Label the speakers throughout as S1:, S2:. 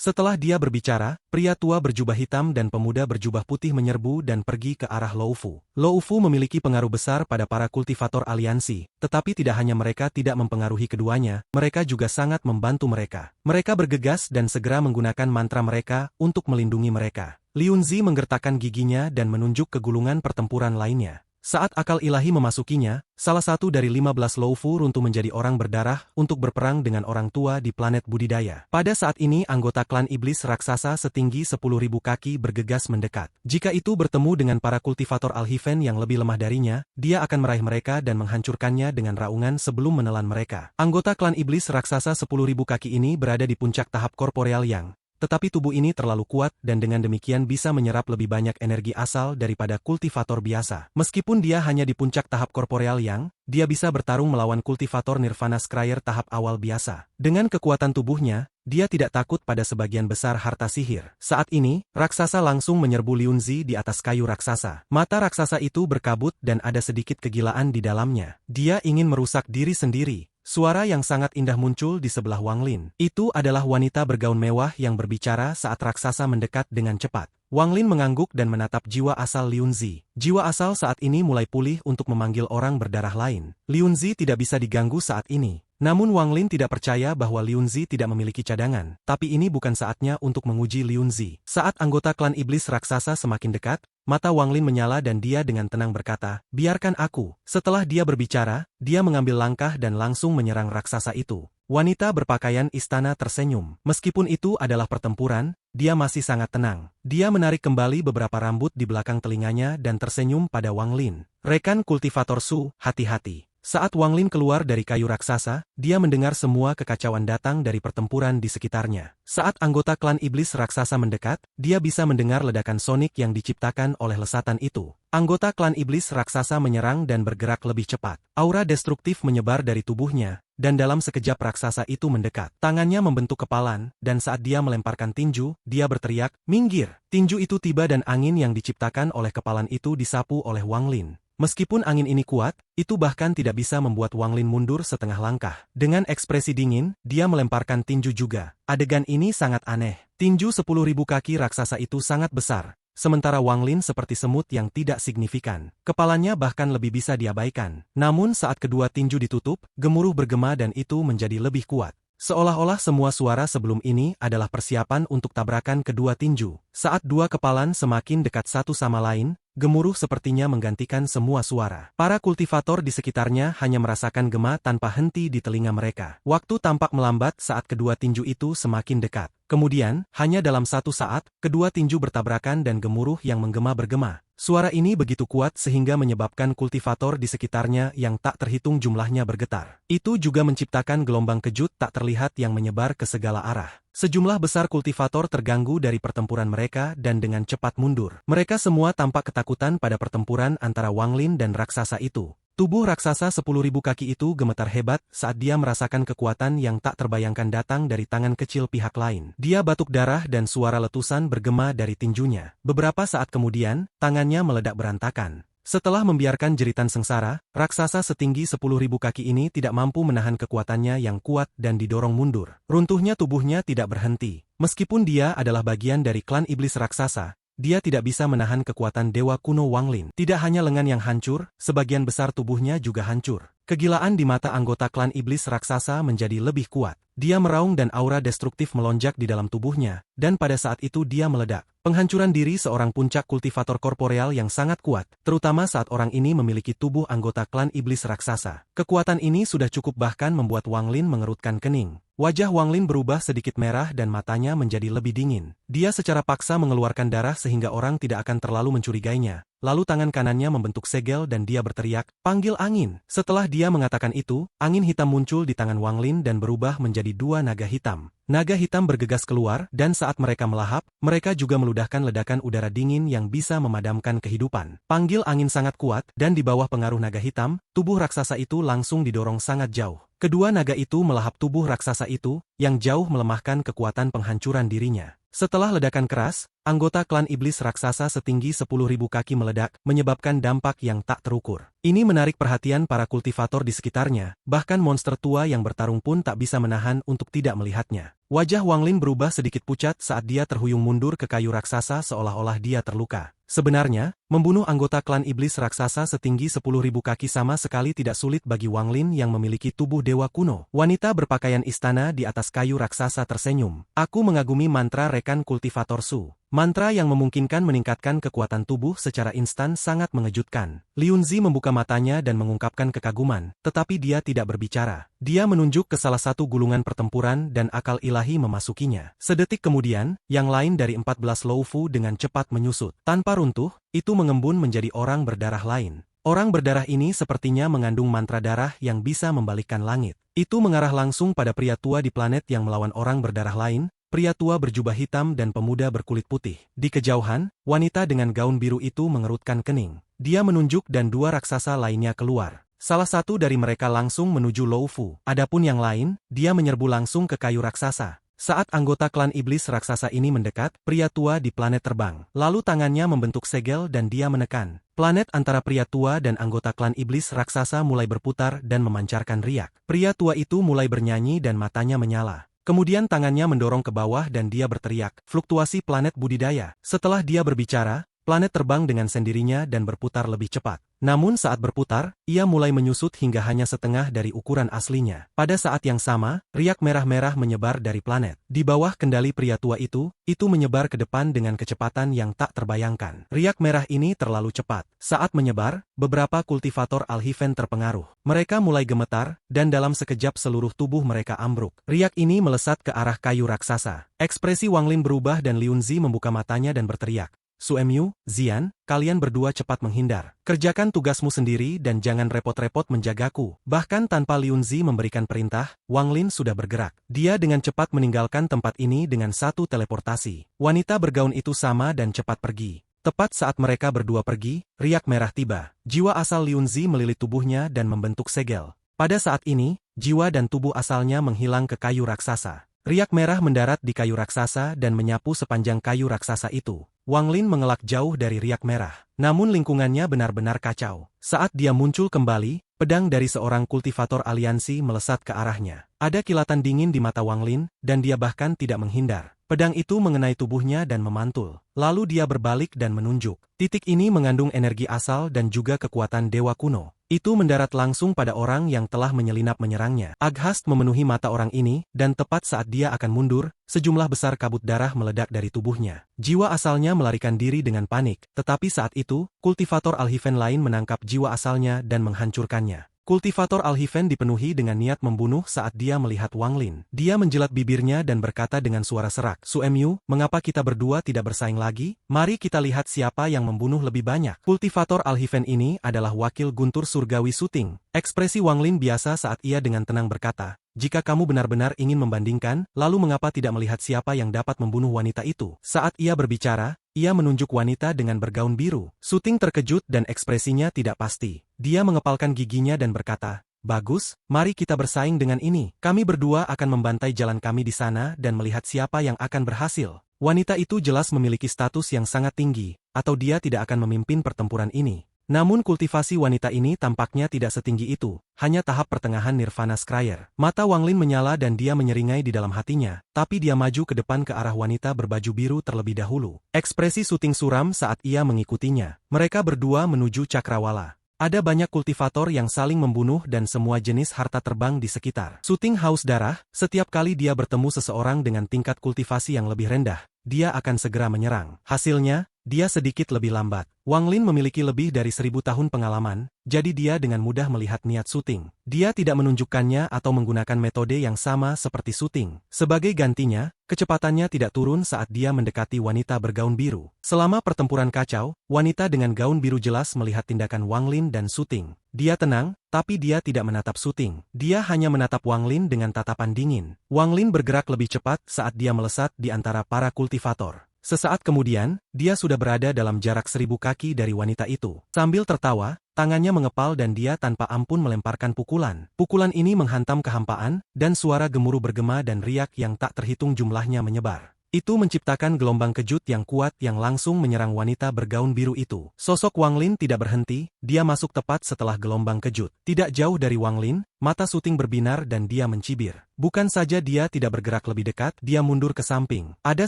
S1: Setelah dia berbicara, pria tua berjubah hitam dan pemuda berjubah putih menyerbu dan pergi ke arah Lo Fu. Lo Fu memiliki pengaruh besar pada para kultivator aliansi, tetapi tidak hanya mereka tidak mempengaruhi keduanya, mereka juga sangat membantu mereka. Mereka bergegas dan segera menggunakan mantra mereka untuk melindungi mereka. Liunzi menggertakkan giginya dan menunjuk ke gulungan pertempuran lainnya. Saat akal ilahi memasukinya, salah satu dari 15 Lo Fu runtuh menjadi orang berdarah untuk berperang dengan orang tua di planet budidaya. Pada saat ini anggota klan iblis raksasa setinggi 10.000 kaki bergegas mendekat. Jika itu bertemu dengan para kultivator Alhiven yang lebih lemah darinya, dia akan meraih mereka dan menghancurkannya dengan raungan sebelum menelan mereka. Anggota klan iblis raksasa 10.000 kaki ini berada di puncak tahap korporeal yang tetapi tubuh ini terlalu kuat dan dengan demikian bisa menyerap lebih banyak energi asal daripada kultivator biasa. Meskipun dia hanya di puncak tahap korporeal yang, dia bisa bertarung melawan kultivator Nirvana Scryer tahap awal biasa. Dengan kekuatan tubuhnya, dia tidak takut pada sebagian besar harta sihir. Saat ini, raksasa langsung menyerbu Liunzi di atas kayu raksasa. Mata raksasa itu berkabut dan ada sedikit kegilaan di dalamnya. Dia ingin merusak diri sendiri. Suara yang sangat indah muncul di sebelah Wang Lin. Itu adalah wanita bergaun mewah yang berbicara saat raksasa mendekat dengan cepat. Wang Lin mengangguk dan menatap jiwa asal Liunzi. Jiwa asal saat ini mulai pulih untuk memanggil orang berdarah lain. Liunzi tidak bisa diganggu saat ini. Namun Wang Lin tidak percaya bahwa Liunzi tidak memiliki cadangan. Tapi ini bukan saatnya untuk menguji Liunzi. Saat anggota klan iblis raksasa semakin dekat, mata Wang Lin menyala dan dia dengan tenang berkata, "Biarkan aku." Setelah dia berbicara, dia mengambil langkah dan langsung menyerang raksasa itu. Wanita berpakaian istana tersenyum. Meskipun itu adalah pertempuran, dia masih sangat tenang. Dia menarik kembali beberapa rambut di belakang telinganya dan tersenyum pada Wang Lin. "Rekan kultivator Su, hati-hati." Saat Wang Lin keluar dari kayu raksasa, dia mendengar semua kekacauan datang dari pertempuran di sekitarnya. Saat anggota klan iblis raksasa mendekat, dia bisa mendengar ledakan sonik yang diciptakan oleh lesatan itu. Anggota klan iblis raksasa menyerang dan bergerak lebih cepat. Aura destruktif menyebar dari tubuhnya, dan dalam sekejap raksasa itu mendekat. Tangannya membentuk kepalan, dan saat dia melemparkan tinju, dia berteriak, "Minggir!" Tinju itu tiba dan angin yang diciptakan oleh kepalan itu disapu oleh Wang Lin. Meskipun angin ini kuat, itu bahkan tidak bisa membuat Wang Lin mundur setengah langkah. Dengan ekspresi dingin, dia melemparkan tinju juga. Adegan ini sangat aneh. Tinju 10.000 kaki raksasa itu sangat besar, sementara Wang Lin seperti semut yang tidak signifikan. Kepalanya bahkan lebih bisa diabaikan. Namun saat kedua tinju ditutup, gemuruh bergema dan itu menjadi lebih kuat. Seolah-olah semua suara sebelum ini adalah persiapan untuk tabrakan kedua tinju. Saat dua kepalan semakin dekat satu sama lain, gemuruh sepertinya menggantikan semua suara. Para kultivator di sekitarnya hanya merasakan gema tanpa henti di telinga mereka. Waktu tampak melambat saat kedua tinju itu semakin dekat. Kemudian, hanya dalam satu saat, kedua tinju bertabrakan dan gemuruh yang menggema bergema. Suara ini begitu kuat sehingga menyebabkan kultivator di sekitarnya yang tak terhitung jumlahnya bergetar. Itu juga menciptakan gelombang kejut tak terlihat yang menyebar ke segala arah. Sejumlah besar kultivator terganggu dari pertempuran mereka dan dengan cepat mundur. Mereka semua tampak ketakutan pada pertempuran antara Wang Lin dan raksasa itu. Tubuh raksasa 10.000 kaki itu gemetar hebat saat dia merasakan kekuatan yang tak terbayangkan datang dari tangan kecil pihak lain. Dia batuk darah dan suara letusan bergema dari tinjunya. Beberapa saat kemudian, tangannya meledak berantakan. Setelah membiarkan jeritan sengsara, raksasa setinggi 10.000 kaki ini tidak mampu menahan kekuatannya yang kuat dan didorong mundur. Runtuhnya tubuhnya tidak berhenti. Meskipun dia adalah bagian dari klan iblis raksasa, dia tidak bisa menahan kekuatan dewa kuno Wang Lin. Tidak hanya lengan yang hancur, sebagian besar tubuhnya juga hancur. Kegilaan di mata anggota klan iblis raksasa menjadi lebih kuat. Dia meraung dan aura destruktif melonjak di dalam tubuhnya, dan pada saat itu dia meledak. Penghancuran diri seorang puncak kultivator korporeal yang sangat kuat, terutama saat orang ini memiliki tubuh anggota klan iblis raksasa. Kekuatan ini sudah cukup bahkan membuat Wang Lin mengerutkan kening. Wajah Wang Lin berubah sedikit merah dan matanya menjadi lebih dingin. Dia secara paksa mengeluarkan darah sehingga orang tidak akan terlalu mencurigainya. Lalu tangan kanannya membentuk segel dan dia berteriak, "Panggil angin." Setelah dia mengatakan itu, angin hitam muncul di tangan Wang Lin dan berubah menjadi dua naga hitam. Naga hitam bergegas keluar, dan saat mereka melahap, mereka juga meludahkan ledakan udara dingin yang bisa memadamkan kehidupan. Panggil angin sangat kuat, dan di bawah pengaruh naga hitam, tubuh raksasa itu langsung didorong sangat jauh. Kedua naga itu melahap tubuh raksasa itu, yang jauh melemahkan kekuatan penghancuran dirinya. Setelah ledakan keras, anggota klan iblis raksasa setinggi 10.000 kaki meledak, menyebabkan dampak yang tak terukur. Ini menarik perhatian para kultivator di sekitarnya, bahkan monster tua yang bertarung pun tak bisa menahan untuk tidak melihatnya. Wajah Wang Lin berubah sedikit pucat saat dia terhuyung mundur ke kayu raksasa seolah-olah dia terluka. Sebenarnya, membunuh anggota klan iblis raksasa setinggi 10.000 kaki sama sekali tidak sulit bagi Wang Lin yang memiliki tubuh dewa kuno. Wanita berpakaian istana di atas kayu raksasa tersenyum. Aku mengagumi mantra rekan kultivator Su. Mantra yang memungkinkan meningkatkan kekuatan tubuh secara instan sangat mengejutkan. Liunzi membuka matanya dan mengungkapkan kekaguman, tetapi dia tidak berbicara. Dia menunjuk ke salah satu gulungan pertempuran dan akal ilahi memasukinya. Sedetik kemudian, yang lain dari 14 Luofu dengan cepat menyusut. Tanpa runtuh, itu mengembun menjadi orang berdarah lain. Orang berdarah ini sepertinya mengandung mantra darah yang bisa membalikkan langit. Itu mengarah langsung pada pria tua di planet yang melawan orang berdarah lain, pria tua berjubah hitam dan pemuda berkulit putih. Di kejauhan, wanita dengan gaun biru itu mengerutkan kening. Dia menunjuk dan dua raksasa lainnya keluar. Salah satu dari mereka langsung menuju Luofu. Adapun yang lain, dia menyerbu langsung ke kayu raksasa. Saat anggota klan iblis raksasa ini mendekat, pria tua di planet terbang. Lalu tangannya membentuk segel dan dia menekan. Planet antara pria tua dan anggota klan iblis raksasa mulai berputar dan memancarkan riak. Pria tua itu mulai bernyanyi dan matanya menyala. Kemudian tangannya mendorong ke bawah dan dia berteriak, fluktuasi planet budidaya. Setelah dia berbicara, planet terbang dengan sendirinya dan berputar lebih cepat. Namun saat berputar, ia mulai menyusut hingga hanya setengah dari ukuran aslinya. Pada saat yang sama, riak merah-merah menyebar dari planet. Di bawah kendali pria tua itu menyebar ke depan dengan kecepatan yang tak terbayangkan. Riak merah ini terlalu cepat. Saat menyebar, beberapa kultivator Alhiven terpengaruh. Mereka mulai gemetar, dan dalam sekejap seluruh tubuh mereka ambruk. Riak ini melesat ke arah kayu raksasa. Ekspresi Wang Lin berubah dan Liunzi membuka matanya dan berteriak. Suemyu, Zian, kalian berdua cepat menghindar. Kerjakan tugasmu sendiri dan jangan repot-repot menjagaku. Bahkan tanpa Liunzi memberikan perintah, Wang Lin sudah bergerak. Dia dengan cepat meninggalkan tempat ini dengan satu teleportasi. Wanita bergaun itu sama dan cepat pergi. Tepat saat mereka berdua pergi, riak merah tiba. Jiwa asal Liunzi melilit tubuhnya dan membentuk segel. Pada saat ini, jiwa dan tubuh asalnya menghilang ke kayu raksasa. Riak merah mendarat di kayu raksasa dan menyapu sepanjang kayu raksasa itu. Wang Lin mengelak jauh dari riak merah. Namun lingkungannya benar-benar kacau. Saat dia muncul kembali, pedang dari seorang kultivator aliansi melesat ke arahnya. Ada kilatan dingin di mata Wang Lin, dan dia bahkan tidak menghindar. Pedang itu mengenai tubuhnya dan memantul. Lalu dia berbalik dan menunjuk. Titik ini mengandung energi asal dan juga kekuatan dewa kuno. Itu mendarat langsung pada orang yang telah menyelinap menyerangnya. Aghast memenuhi mata orang ini, dan tepat saat dia akan mundur, sejumlah besar kabut darah meledak dari tubuhnya. Jiwa asalnya melarikan diri dengan panik, tetapi saat itu, kultivator Alhiven lain menangkap jiwa asalnya dan menghancurkannya. Kultivator Alhiven dipenuhi dengan niat membunuh saat dia melihat Wang Lin. Dia menjilat bibirnya dan berkata dengan suara serak, Suemyu, mengapa kita berdua tidak bersaing lagi? Mari kita lihat siapa yang membunuh lebih banyak. Kultivator Alhiven ini adalah wakil guntur surgawi Suting. Ekspresi Wang Lin biasa saat ia dengan tenang berkata, jika kamu benar-benar ingin membandingkan, lalu mengapa tidak melihat siapa yang dapat membunuh wanita itu? Saat ia berbicara, ia menunjuk wanita dengan bergaun biru. Suting terkejut dan ekspresinya tidak pasti. Dia mengepalkan giginya dan berkata, bagus, mari kita bersaing dengan ini. Kami berdua akan membantai jalan kami di sana dan melihat siapa yang akan berhasil. Wanita itu jelas memiliki status yang sangat tinggi, atau dia tidak akan memimpin pertempuran ini. Namun kultivasi wanita ini tampaknya tidak setinggi itu, hanya tahap pertengahan Nirvana Scryer. Mata Wang Lin menyala dan dia menyeringai di dalam hatinya, tapi dia maju ke depan ke arah wanita berbaju biru terlebih dahulu. Ekspresi Suting suram saat ia mengikutinya. Mereka berdua menuju Cakrawala. Ada banyak kultivator yang saling membunuh dan semua jenis harta terbang di sekitar. Suting haus darah, setiap kali dia bertemu seseorang dengan tingkat kultivasi yang lebih rendah, dia akan segera menyerang. Hasilnya, dia sedikit lebih lambat. Wang Lin memiliki lebih dari 1000 tahun pengalaman, jadi dia dengan mudah melihat niat Suting. Dia tidak menunjukkannya atau menggunakan metode yang sama seperti Suting. Sebagai gantinya, kecepatannya tidak turun saat dia mendekati wanita bergaun biru. Selama pertempuran kacau, wanita dengan gaun biru jelas melihat tindakan Wang Lin dan Suting. Dia tenang, tapi dia tidak menatap Suting. Dia hanya menatap Wang Lin dengan tatapan dingin. Wang Lin bergerak lebih cepat saat dia melesat di antara para kultivator. Sesaat kemudian, dia sudah berada dalam jarak 1000 kaki dari wanita itu. Sambil tertawa, tangannya mengepal dan dia tanpa ampun melemparkan pukulan. Pukulan ini menghantam kehampaan, dan suara gemuruh bergema dan riak yang tak terhitung jumlahnya menyebar. Itu menciptakan gelombang kejut yang kuat yang langsung menyerang wanita bergaun biru itu. Sosok Wang Lin tidak berhenti, dia masuk tepat setelah gelombang kejut. Tidak jauh dari Wang Lin, mata Suting berbinar dan dia mencibir. Bukan saja dia tidak bergerak lebih dekat, dia mundur ke samping. Ada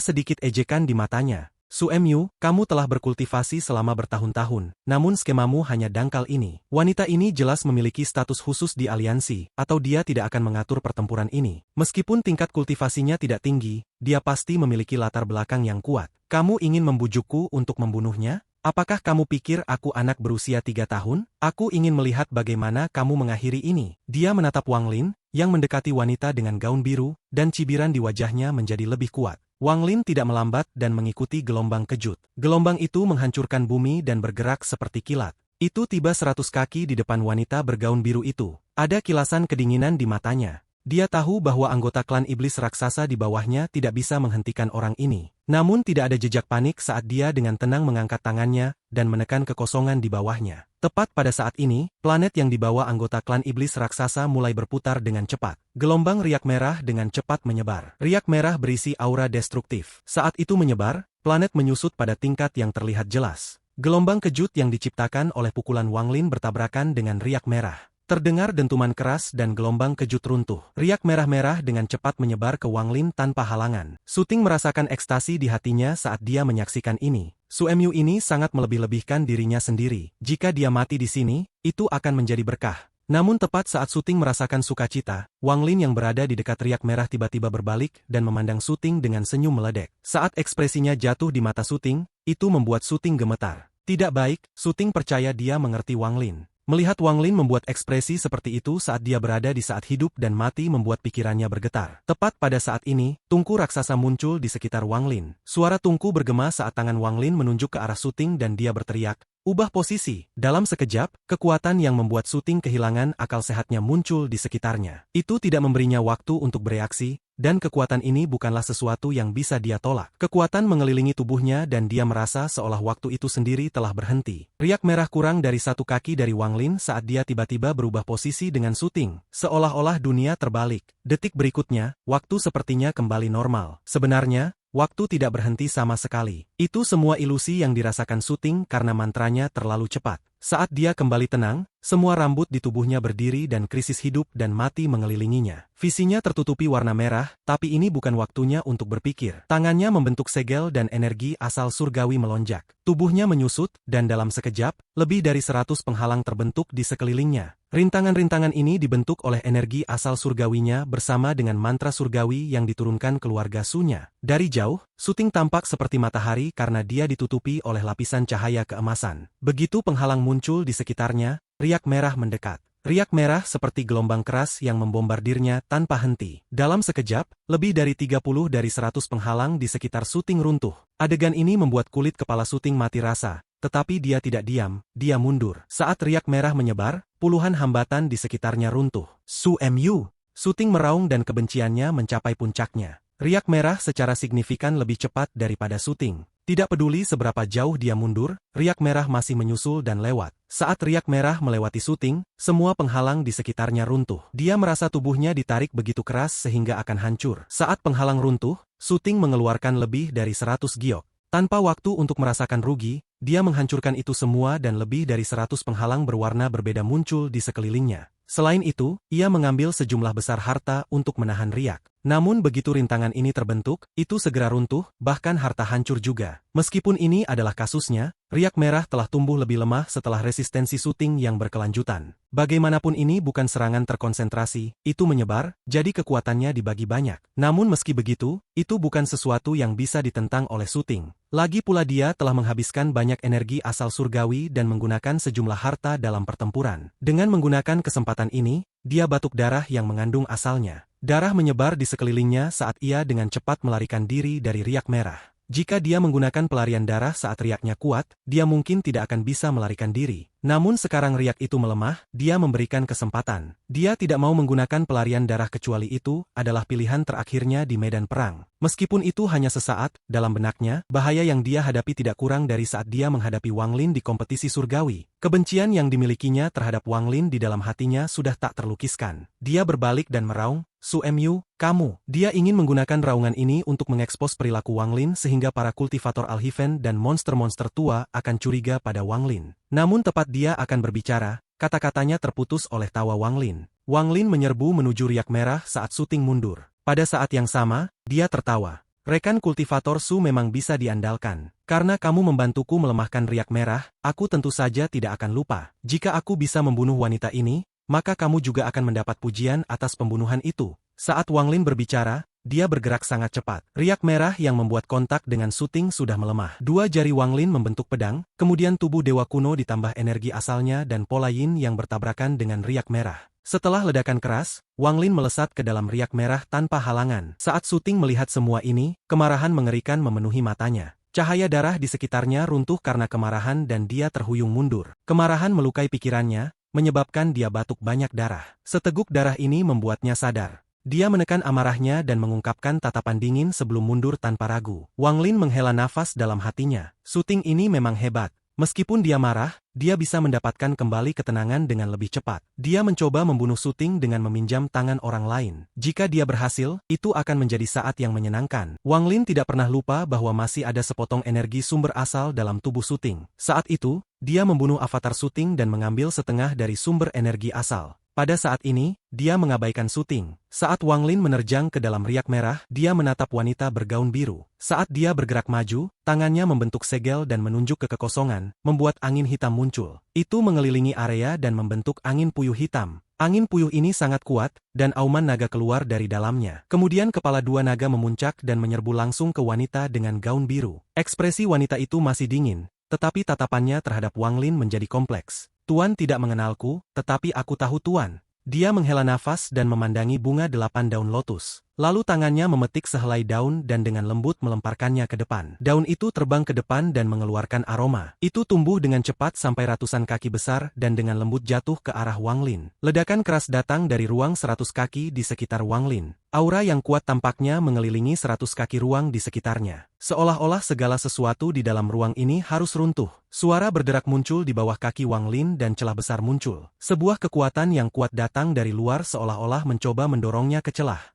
S1: sedikit ejekan di matanya. Su Emyu, kamu telah berkultivasi selama bertahun-tahun, namun skemamu hanya dangkal ini. Wanita ini jelas memiliki status khusus di aliansi, atau dia tidak akan mengatur pertempuran ini. Meskipun tingkat kultivasinya tidak tinggi, dia pasti memiliki latar belakang yang kuat. Kamu ingin membujukku untuk membunuhnya? Apakah kamu pikir aku anak berusia 3 tahun? Aku ingin melihat bagaimana kamu mengakhiri ini. Dia menatap Wang Lin, yang mendekati wanita dengan gaun biru, dan cibiran di wajahnya menjadi lebih kuat. Wang Lin tidak melambat dan mengikuti gelombang kejut. Gelombang itu menghancurkan bumi dan bergerak seperti kilat. Itu tiba 100 kaki di depan wanita bergaun biru itu. Ada kilasan kedinginan di matanya. Dia tahu bahwa anggota klan iblis raksasa di bawahnya tidak bisa menghentikan orang ini. Namun tidak ada jejak panik saat dia dengan tenang mengangkat tangannya dan menekan kekosongan di bawahnya. Tepat pada saat ini, planet yang dibawa anggota klan iblis raksasa mulai berputar dengan cepat. Gelombang riak merah dengan cepat menyebar. Riak merah berisi aura destruktif. Saat itu menyebar, planet menyusut pada tingkat yang terlihat jelas. Gelombang kejut yang diciptakan oleh pukulan Wang Lin bertabrakan dengan riak merah. Terdengar dentuman keras dan gelombang kejut runtuh. Riak merah-merah dengan cepat menyebar ke Wang Lin tanpa halangan. Suting merasakan ekstasi di hatinya saat dia menyaksikan ini. Su Emyu ini sangat melebih-lebihkan dirinya sendiri. Jika dia mati di sini, itu akan menjadi berkah. Namun tepat saat Suting merasakan sukacita, Wang Lin yang berada di dekat riak merah tiba-tiba berbalik dan memandang Suting dengan senyum meledek. Saat ekspresinya jatuh di mata Suting, itu membuat Suting gemetar. Tidak baik, Suting percaya dia mengerti Wang Lin. Melihat Wang Lin membuat ekspresi seperti itu saat dia berada di saat hidup dan mati membuat pikirannya bergetar. Tepat pada saat ini, tungku raksasa muncul di sekitar Wang Lin. Suara tungku bergema saat tangan Wang Lin menunjuk ke arah Suting dan dia berteriak, "Ubah posisi." Dalam sekejap, kekuatan yang membuat Suting kehilangan akal sehatnya muncul di sekitarnya. Itu tidak memberinya waktu untuk bereaksi, dan kekuatan ini bukanlah sesuatu yang bisa dia tolak. Kekuatan mengelilingi tubuhnya dan dia merasa seolah waktu itu sendiri telah berhenti. Riak merah kurang dari 1 kaki dari Wang Lin saat dia tiba-tiba berubah posisi dengan Suting. Seolah-olah dunia terbalik. Detik berikutnya, waktu sepertinya kembali normal. Sebenarnya, waktu tidak berhenti sama sekali. Itu semua ilusi yang dirasakan Suting karena mantranya terlalu cepat. Saat dia kembali tenang, semua rambut di tubuhnya berdiri dan krisis hidup dan mati mengelilinginya. Visinya tertutupi warna merah, tapi ini bukan waktunya untuk berpikir. Tangannya membentuk segel dan energi asal surgawi melonjak. Tubuhnya menyusut, dan dalam sekejap, lebih dari 100 penghalang terbentuk di sekelilingnya. Rintangan-rintangan ini dibentuk oleh energi asal surgawinya bersama dengan mantra surgawi yang diturunkan keluarga Sunya. Dari jauh, Suting tampak seperti matahari karena dia ditutupi oleh lapisan cahaya keemasan. Begitu penghalang muncul di sekitarnya, riak merah mendekat. Riak merah seperti gelombang keras yang membombardirnya tanpa henti. Dalam sekejap, lebih dari 30 dari 100 penghalang di sekitar Suting runtuh. Adegan ini membuat kulit kepala Suting mati rasa, tetapi dia tidak diam, dia mundur. Saat riak merah menyebar, puluhan hambatan di sekitarnya runtuh. Su Emyu. Suting meraung dan kebenciannya mencapai puncaknya. Riak merah secara signifikan lebih cepat daripada Suting. Tidak peduli seberapa jauh dia mundur, riak merah masih menyusul dan lewat. Saat riak merah melewati Suting, semua penghalang di sekitarnya runtuh. Dia merasa tubuhnya ditarik begitu keras sehingga akan hancur. Saat penghalang runtuh, Suting mengeluarkan lebih dari 100 giok. Tanpa waktu untuk merasakan rugi, dia menghancurkan itu semua dan lebih dari 100 penghalang berwarna berbeda muncul di sekelilingnya. Selain itu, ia mengambil sejumlah besar harta untuk menahan riak. Namun begitu rintangan ini terbentuk, itu segera runtuh, bahkan harta hancur juga. Meskipun ini adalah kasusnya, riak merah telah tumbuh lebih lemah setelah resistensi Suting yang berkelanjutan. Bagaimanapun ini bukan serangan terkonsentrasi, itu menyebar, jadi kekuatannya dibagi banyak. Namun meski begitu, itu bukan sesuatu yang bisa ditentang oleh Suting. Lagi pula dia telah menghabiskan banyak energi asal surgawi dan menggunakan sejumlah harta dalam pertempuran. Dengan menggunakan kesempatan ini, dia batuk darah yang mengandung asalnya. Darah menyebar di sekelilingnya saat ia dengan cepat melarikan diri dari riak merah. Jika dia menggunakan pelarian darah saat riaknya kuat, dia mungkin tidak akan bisa melarikan diri. Namun sekarang riak itu melemah, dia memberikan kesempatan. Dia tidak mau menggunakan pelarian darah kecuali itu adalah pilihan terakhirnya di medan perang. Meskipun itu hanya sesaat, dalam benaknya, bahaya yang dia hadapi tidak kurang dari saat dia menghadapi Wang Lin di kompetisi surgawi. Kebencian yang dimilikinya terhadap Wang Lin di dalam hatinya sudah tak terlukiskan. Dia berbalik dan meraung, Su Mu, kamu. Dia ingin menggunakan raungan ini untuk mengekspos perilaku Wang Lin sehingga para kultivator Alhiven dan monster-monster tua akan curiga pada Wang Lin. Namun tepat dia akan berbicara, kata-katanya terputus oleh tawa Wang Lin. Wang Lin menyerbu menuju riak merah saat syuting mundur. Pada saat yang sama, dia tertawa. Rekan kultivator Su memang bisa diandalkan. Karena kamu membantuku melemahkan riak merah, aku tentu saja tidak akan lupa. Jika aku bisa membunuh wanita ini, maka kamu juga akan mendapat pujian atas pembunuhan itu. Saat Wang Lin berbicara, dia bergerak sangat cepat. Riak merah yang membuat kontak dengan syuting sudah melemah. Dua jari Wang Lin membentuk pedang, kemudian tubuh dewa kuno ditambah energi asalnya dan pola yin yang bertabrakan dengan riak merah. Setelah ledakan keras, Wang Lin melesat ke dalam riak merah tanpa halangan. Saat syuting melihat semua ini, kemarahan mengerikan memenuhi matanya. Cahaya darah di sekitarnya runtuh karena kemarahan dan dia terhuyung mundur. Kemarahan melukai pikirannya, menyebabkan dia batuk banyak darah. Seteguk darah ini membuatnya sadar. Dia menekan amarahnya dan mengungkapkan tatapan dingin sebelum mundur tanpa ragu. Wang Lin menghela nafas dalam hatinya. Syuting ini memang hebat. Meskipun dia marah, dia bisa mendapatkan kembali ketenangan dengan lebih cepat. Dia mencoba membunuh syuting dengan meminjam tangan orang lain. Jika dia berhasil, itu akan menjadi saat yang menyenangkan. Wang Lin tidak pernah lupa bahwa masih ada sepotong energi sumber asal dalam tubuh syuting. Saat itu, dia membunuh avatar syuting dan mengambil setengah dari sumber energi asal. Pada saat ini, dia mengabaikan syuting. Saat Wang Lin menerjang ke dalam riak merah, dia menatap wanita bergaun biru. Saat dia bergerak maju, tangannya membentuk segel dan menunjuk ke kekosongan, membuat angin hitam muncul. Itu mengelilingi area dan membentuk angin puyuh hitam. Angin puyuh ini sangat kuat, dan auman naga keluar dari dalamnya. Kemudian kepala dua naga memuncak dan menyerbu langsung ke wanita dengan gaun biru. Ekspresi wanita itu masih dingin, tetapi tatapannya terhadap Wang Lin menjadi kompleks. Tuan tidak mengenalku, tetapi aku tahu Tuan. Dia menghela nafas dan memandangi bunga 8 daun lotus. Lalu tangannya memetik sehelai daun dan dengan lembut melemparkannya ke depan. Daun itu terbang ke depan dan mengeluarkan aroma. Itu tumbuh dengan cepat sampai ratusan kaki besar dan dengan lembut jatuh ke arah Wang Lin. Ledakan keras datang dari ruang 100 kaki di sekitar Wang Lin. Aura yang kuat tampaknya mengelilingi 100 kaki ruang di sekitarnya. Seolah-olah segala sesuatu di dalam ruang ini harus runtuh. Suara berderak muncul di bawah kaki Wang Lin dan celah besar muncul. Sebuah kekuatan yang kuat datang dari luar seolah-olah mencoba mendorongnya ke celah.